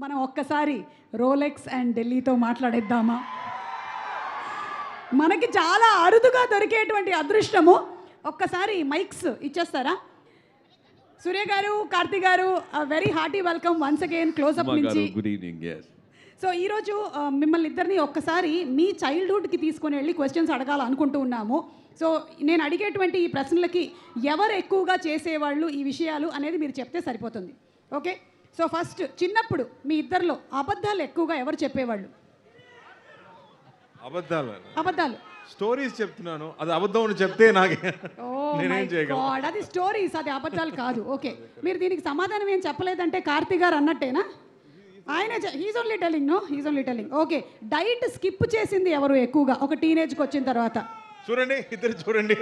మనం ఒక్కసారి Rolex and ఢిల్లీతో మాట్లాడేద్దామా? మనకి చాలా అరుదుగా దొరికేటువంటి అదృష్టము. ఒక్కసారి మైక్స్ ఇచ్చేస్తారా? సూర్య గారు, కార్తీ గారు, very hearty welcome once again close up నుంచి. Good evening. సో ఈరోజు మిమ్మల్ని ఇద్దరిని ఒక్కసారి మీ చైల్డ్హుడ్కి తీసుకొని వెళ్ళి క్వశ్చన్స్ అడగాలనుకుంటూ ఉన్నాము. సో నేను అడిగేటువంటి ఈ ప్రశ్నలకి ఎవరు ఎక్కువగా చేసేవాళ్ళు ఈ విషయాలు అనేది మీరు చెప్తే సరిపోతుంది. ఓకే, సో ఫస్ట్ చిన్నప్పుడు మీ ఇద్దరిలో అబద్ధాలు ఎక్కువగా ఎవరు చెప్పేవాళ్ళు? అబద్ధాలు స్టోరీస్ చెప్తున్నాను, అది అబద్ధం అని చెప్తే నాకే అది స్టోరీస్, అది అబద్ధాలు కాదు. ఓకే, మీరు దీనికి సమాధానం ఏం చెప్పలేదంటే కార్తీ గారు అన్నట్టేనా? ఆయన he's only telling. Okay, diet skip చేసింది ఎవరు ఎక్కువగా ఒక టీనేజ్కి వచ్చిన తర్వాత? చూడండి, ఇద్దరు చూడండి.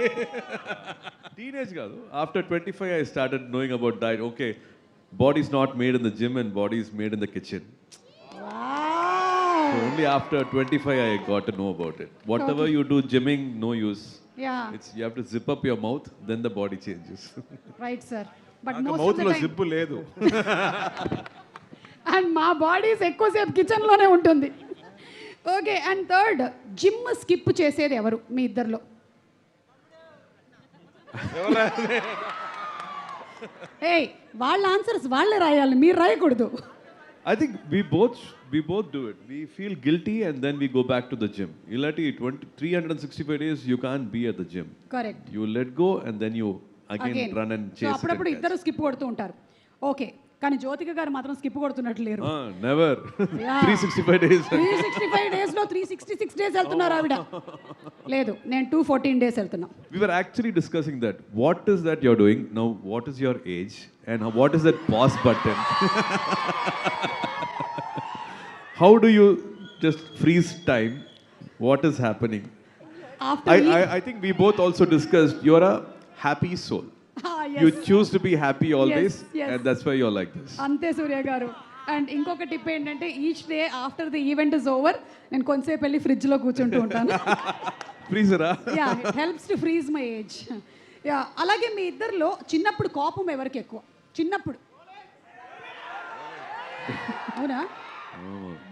టీనేజ్ కాదు, after 25 I started knowing about diet. Okay, body is not made in the gym and body is made in the kitchen. So only after 25 I got to know about it. Whatever you do gymming, no use. Yeah. You have to zip up your mouth, then the body changes. Right, sir. But నాకు most of mouth the లో time, zip లేదు. And మా bodies ఎక్కువసేపు కిచెన్లోనే ఉంటుంది. Okay, and third, gym skip చేసేది ఎవరు మీ ఇద్దరిలో? ఏయ్, వాళ్ళ ఆన్సర్స్ వాళ్ళే రాయాలి, మీరు రాయకూడదు. I think we both do it. We feel guilty and then we go back to the gym. Illati 365 days you can't be at the gym. Correct. You let go and then you again run and chase. So అప్పుడప్పుడు ఇద్దరు skip కొడుతూ ఉంటారు. Okay, కానీ జ్యోతిక గారు మాత్రం skip కొడుతున్నట్లు లేరు. Never. 365 days. 365 days లో 366 days వెళ్తున్నారు ఆవిడ. లేదు, నేను 214 days వెళ్తున్నా. We were actually discussing that. What is that you're doing now? What is your age and what is that pause button? How do you just freeze time? What is happening? I think we both also discussed you're a happy soul. Yes. You choose to be happy always. Yes. And that's why you're like this. అంతే సూర్య గారు. And ఇంకొక tip ఏంటంటే each day after the event is over నేను కొంతసేపు వెళ్ళి ఫ్రిడ్జ్లో కూర్చుంటూ ఉంటాను. Freezer-ఆ? Yeah, it helps to freeze my age. Yeah, అలాగే మీ ఇద్దరిలో చిన్నప్పుడు కోపం ఎవరికి ఎక్కువ? చిన్నప్పుడు అవునా?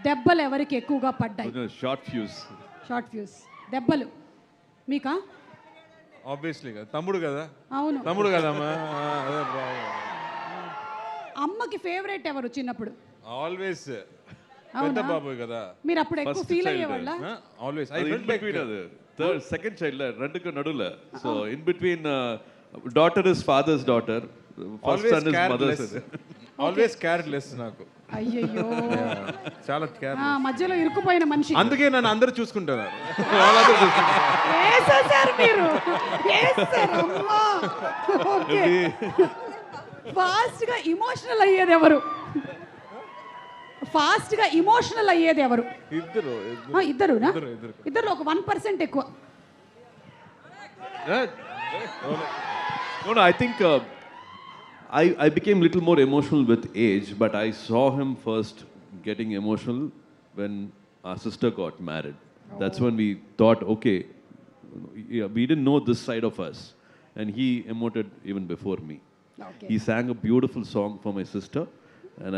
దెబ్బలు ఎవరికి ఎక్కువగా పడ్డాయి? Short fuse. షార్ట్ ఫ్యూస్ దెబ్బలు మీకా? ఆబ్వియస్లీ కదా, తమ్ముడు కదా. అవును, తమ్ముడు కదమ్మా. అమ్మకి ఫేవరెట్ ఎవరు చిన్నప్పుడు? ఆల్వేస్ పెద్ద బాబు కదా. మీరు అప్పుడు ఎక్కువ First ఫీల్ child. అయ్యేవాళ్ళ? ఆల్వేస్ అది in between అది. Third, second child రెండుకు నడుల. So in between daughter is father's daughter. First son is mother's. Always careless నాకు. అయ్యయ్యో, చాలా కేర్. మధ్యలో ఇరుక్కుపోయిన మనిషి. అందుకే నన్ను అందరూ చూసుకుంటున్నారు. వేసేసారు మీరు, వేసేసారు. అమ్మా. ఓకే, ఫాస్ట్ గా ఇమోషనల్ అయ్యేది ఎవరు? ఇద్దరునా? ఇద్దరు ఒక 1% ఎక్కువ. No, I think I became little more emotional with age, but I saw him first getting emotional when our sister got married. That's when we thought, okay, we didn't know this side of us, and he emoted even before me. Okay. He sang a beautiful song for my sister, and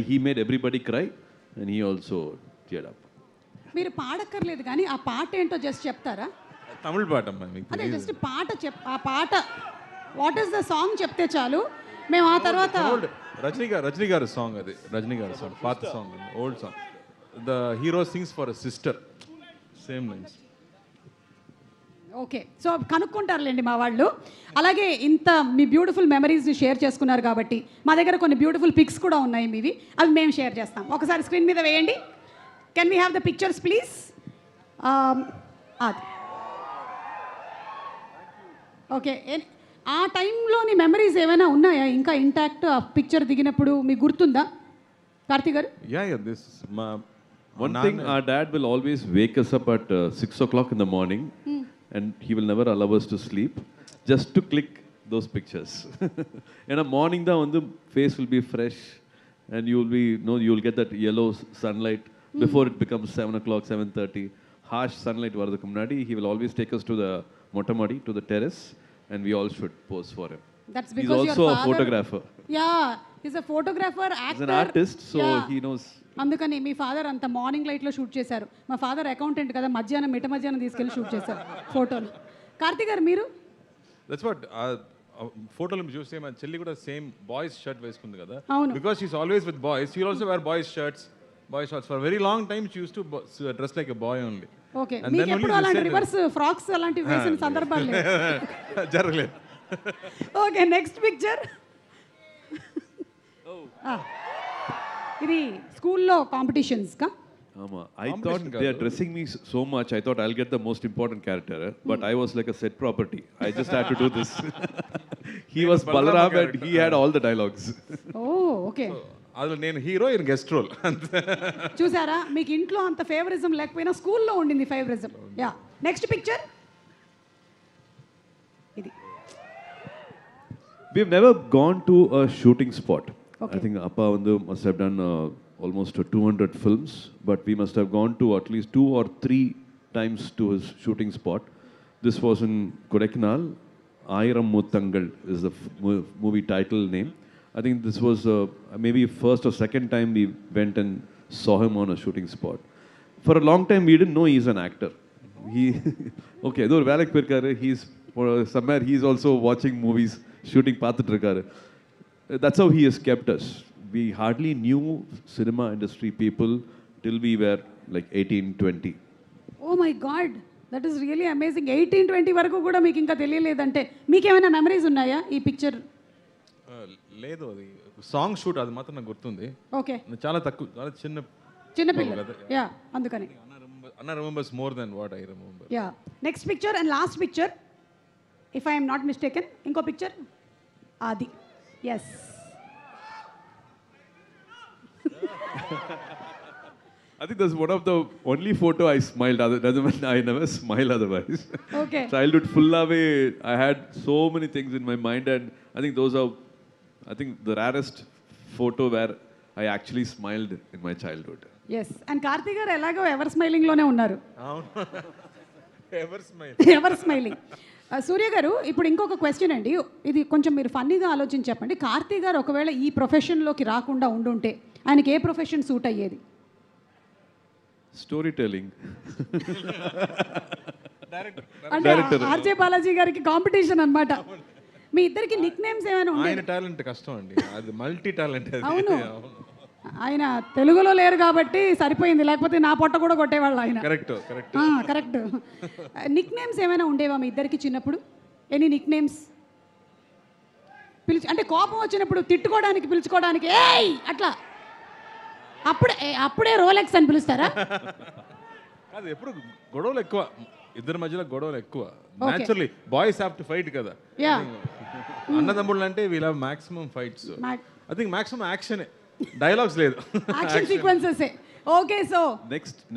he made everybody cry, and he also teared up. మీరు పాడక్కర్లేదు కానీ ఆ పాట ఏంటో just చెప్తారా? తమిళ పాట అమ్మా మీకు. అదే జస్ట్ పాట ఆ పాట వాట్ ఈస్ ద సాంగ్ చెప్తే చాలు, మేము ఆ తర్వాత. రజనీ గారి సాంగ్ అది. రజనీ గారి సాంగ్, పాత song, old song. The hero sings for a sister, same lines. Okay, so కనుక్కుంటారులేండి మా వాళ్ళు. అలాగే ఇంత మీ బ్యూటిఫుల్ మెమరీస్ని షేర్ చేసుకున్నారు కాబట్టి మా దగ్గర కొన్ని బ్యూటిఫుల్ పిక్స్ కూడా ఉన్నాయి మీవి, అవి మేము షేర్ చేస్తాం. ఒకసారి స్క్రీన్ మీద వేయండి. Can we have the pictures please? అది ఓకే. ఆ టైంలోని మెమరీస్ ఏమైనా ఉన్నాయా ఇంకా ఇంటాక్ట్? ఆ పిక్చర్ దిగినప్పుడు మీకు గుర్తుందా కార్తీ గారు? This One thing, our dad will always wake us up at 6 o'clock in the morning, and he will never allow us to sleep, just to click those pictures. In the morning, the face will be fresh, and you will get that yellow sunlight before it becomes 7 o'clock, 7:30. Harsh sunlight varadukku munadi, he will always take us to the Mottamadi, to the terrace, and we all should pose for him. That's because he's also your a photographer. Yeah, is a photographer, He's an actor, artist, so he knows. అందుకని మీ father అంత morning లైట్లో shoot చేశారు. మా father accountant కదా, మధ్యాహ్నం మిట్ట మధ్యాహ్నం తీసుకెళ్ళి షూట్ చేశారు ఫోటోలు. కార్తీక్ గారు మీరు? దట్స్ వాట్ ఫోటోలు చూస్తే మా చెల్లి కూడా సేమ్ బాయ్స్ షర్ట్ వేసుకుంది కదా, అవును. Because she's always with boys, she also wear boys shirts, boys shorts for very long time she use to dress like a boy only. Okay, మీకు ఎప్పుడు అలాంటి రివర్స్ ఫ్రాక్స్ అలాంటివి వేసిన సందర్భాలు లేవు? జరగలేదు. Okay, next picture. ఇది స్కూల్లో కాంపిటీషన్స్కా? I thought they are dressing me so much. I thought I'll get the most important character, but I was like a set property. I just had to do this. He was Balaram and he had all the dialogues. Oh okay, అందులో నేను hero, ఈయన guest role అంతే. చూసారా, మీకు ఇంట్లో అంత favouritism లేకపోయినా స్కూల్లో ఉండింది ఫేవరిజం. యా, నెక్స్ట్ పిక్చర్ ఇది. We've never gone to a shooting spot. Okay. I think Appa Vandu must have done almost 200 films, but we must have gone to at least 2 or 3 times to his shooting spot. This was in Kodaikanal. Ayiram Muttangal is the movie title name. I think this was maybe first or second time we went and saw him on a shooting spot. For a long time we didn't know he's an actor. He okay, though Valak Pirkare, he's somewhere he's also watching movies, shooting paathitrukkaru. That's how he has kept us. We hardly knew cinema industry people till we were like 18, 20. Oh my God, that is really amazing. 18-20 వరకు కూడా మీకు ఇంకా తెలియలేదంటే మీకు ఏమైనా memories ఉన్నాయా ఈ picture? లేదు, అది సాంగ్ షూట్, అది మాత్రం నాకు గుర్తుంది. ఓకే, చాలా తక్కువ, చాలా చిన్న పిల్లలు. యా, అందుకని అన్న remembers more than what I remember. Yeah, next picture and last picture if I'm not mistaken. ఇంకో పిక్చర్ అది. Yes, I think that's one of the only photo I smiled. Other doesn't mean I never smile otherwise. Okay. Childhood full away. I had so many things in my mind, and I think those are, I think the rarest photo where I actually smiled in my childhood. Yes, and Karthik గారు ఎలాగో ever స్మైలింగ్లోనే ఉన్నారు. Ever smile, ever smiling. Surya గారు, ఇప్పుడు ఇంకొక question అండి, ఇది కొంచెం మీరు ఫన్నీగా ఆలోచించి చెప్పండి. కార్తీక్ గారు ఒకవేళ ఈ ప్రొఫెషన్లోకి రాకుండా ఉండుంటే ఆయనకి ఏ ప్రొఫెషన్ సూట్ అయ్యేది? Storytelling. అంటే ఆర్జే బాలాజీ గారికి కాంపిటీషన్ అన్నమాట. మీ ఇద్దరికి నిక్ నేమ్స్ ఏమైనా ఉన్నాయి? ఆయన టాలెంట్ కష్టం అండి, అది మల్టీ టాలెంట్. అవును, ఆయన తెలుగులో లేరు కాబట్టి సరిపోయింది, లేకపోతే నా పొట్ట కూడా కొట్టేవాళ్ళు ఆయన. Correct correct correct. Nick names ఏమైనా ఉండేవా మీ ఇద్దరికి చిన్నప్పుడు? ఎనీ నిక్ నేమ్స్ అంటే కోపం వచ్చినప్పుడు తిట్టుకోవడానికి, పిలుచుకోవడానికి ఏయ్ అట్లా, అప్పుడే రోలెక్స్ అని పిలుస్తారా? అది ఎప్పుడు గొడవలు ఎక్కువ, ఇద్దరి మధ్యలో గొడవలు ఎక్కువ. Naturally boys have to fight కదా. యా, అన్నదమ్ముళ్ళు అంటే we'll have maximum fights. I think maximum action, dialogues లేదు, action sequences. Okay, so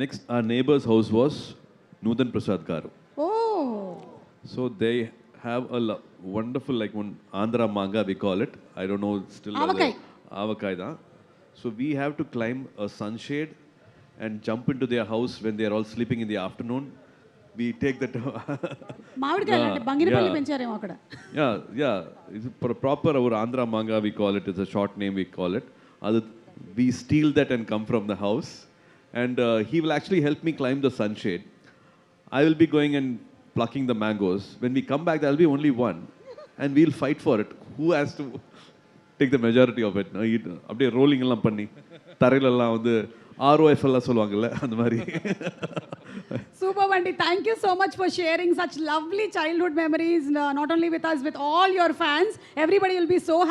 Next our neighbor's house was Nudan Prasad Garu. Oh So they have a wonderful, like one Andhra manga we call it. I don't know still. Avakai. Avakai da. So we have to climb a sunshade and jump into their house when they are all sleeping in the afternoon. We take the మామిడికాయలు అంటే బంగినపల్లి పెంచారేమో అక్కడ. yeah. It's proper our Andhra manga we call it. It's a short name we call it. We steal that and come from the house, and he will actually help me climb the sunshade. I will be going and plucking the mangoes. When we come back, there will be only one, and we'll fight for it. Who has to take the majority of it? அப்படியே rolling எல்லாம் பண்ணி தரையிலெல்லாம் வந்து ROF எல்லாம் சொல்லுவாங்கல்ல அந்த மாதிரி. Superb Andy, thank you so much for sharing such lovely childhood memories, not only with us, with all your fans. Everybody will be so happy.